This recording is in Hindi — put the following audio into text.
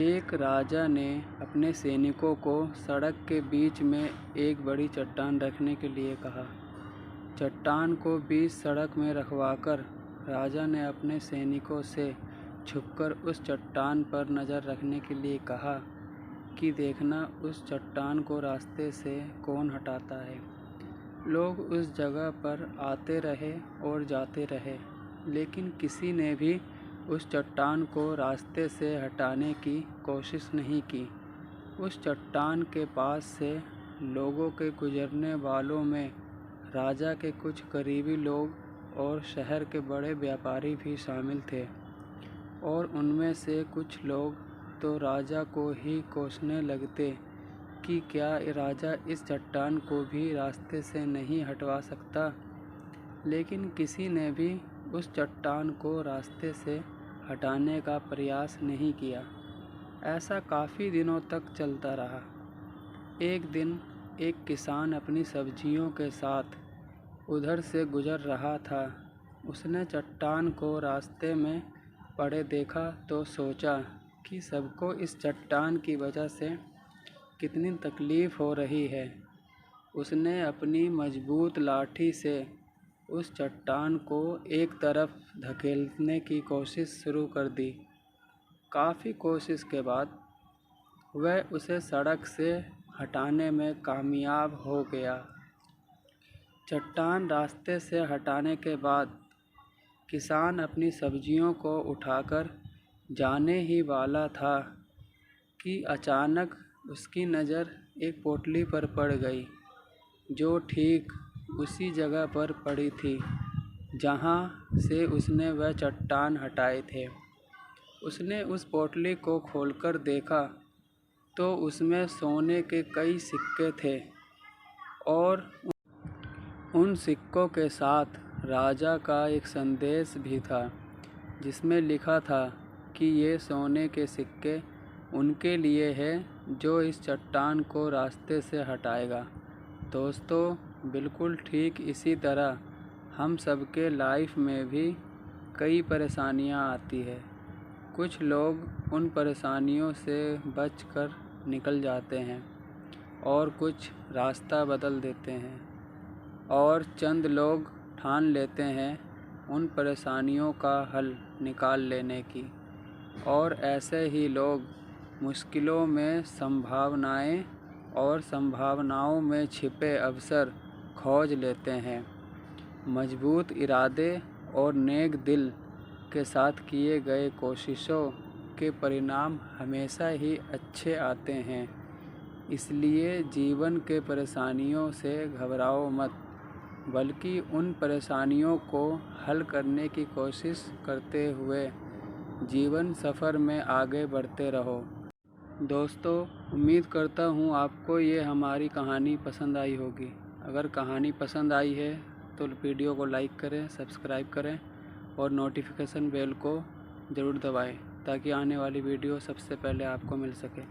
एक राजा ने अपने सैनिकों को सड़क के बीच में एक बड़ी चट्टान रखने के लिए कहा। चट्टान को बीच सड़क में रखवाकर राजा ने अपने सैनिकों से छुपकर उस चट्टान पर नज़र रखने के लिए कहा कि देखना उस चट्टान को रास्ते से कौन हटाता है। लोग उस जगह पर आते रहे और जाते रहे, लेकिन किसी ने भी उस चट्टान को रास्ते से हटाने की कोशिश नहीं की। उस चट्टान के पास से लोगों के गुजरने वालों में राजा के कुछ करीबी लोग और शहर के बड़े व्यापारी भी शामिल थे, और उनमें से कुछ लोग तो राजा को ही कोसने लगते कि क्या राजा इस चट्टान को भी रास्ते से नहीं हटवा सकता। लेकिन किसी ने भी उस चट्टान को रास्ते से हटाने का प्रयास नहीं किया। ऐसा काफ़ी दिनों तक चलता रहा। एक दिन एक किसान अपनी सब्जियों के साथ उधर से गुजर रहा था। उसने चट्टान को रास्ते में पड़े देखा तो सोचा कि सबको इस चट्टान की वजह से कितनी तकलीफ़ हो रही है। उसने अपनी मजबूत लाठी से उस चट्टान को एक तरफ धकेलने की कोशिश शुरू कर दी। काफ़ी कोशिश के बाद वह उसे सड़क से हटाने में कामयाब हो गया। चट्टान रास्ते से हटाने के बाद किसान अपनी सब्जियों को उठाकर जाने ही वाला था कि अचानक उसकी नज़र एक पोटली पर पड़ गई, जो ठीक उसी जगह पर पड़ी थी जहाँ से उसने वह चट्टान हटाए थे। उसने उस पोटली को खोलकर देखा तो उसमें सोने के कई सिक्के थे, और उन सिक्कों के साथ राजा का एक संदेश भी था, जिसमें लिखा था कि ये सोने के सिक्के उनके लिए है जो इस चट्टान को रास्ते से हटाएगा। दोस्तों, बिल्कुल ठीक इसी तरह हम सबके लाइफ में भी कई परेशानियां आती है। कुछ लोग उन परेशानियों से बचकर निकल जाते हैं, और कुछ रास्ता बदल देते हैं, और चंद लोग ठान लेते हैं उन परेशानियों का हल निकाल लेने की, और ऐसे ही लोग मुश्किलों में संभावनाएं और संभावनाओं में छिपे अवसर खोज लेते हैं। मजबूत इरादे और नेक दिल के साथ किए गए कोशिशों के परिणाम हमेशा ही अच्छे आते हैं। इसलिए जीवन के परेशानियों से घबराओ मत, बल्कि उन परेशानियों को हल करने की कोशिश करते हुए जीवन सफ़र में आगे बढ़ते रहो। दोस्तों, उम्मीद करता हूँ आपको ये हमारी कहानी पसंद आई होगी। अगर कहानी पसंद आई है तो वीडियो को लाइक करें, सब्सक्राइब करें और नोटिफिकेशन बेल को ज़रूर दबाएं, ताकि आने वाली वीडियो सबसे पहले आपको मिल सके।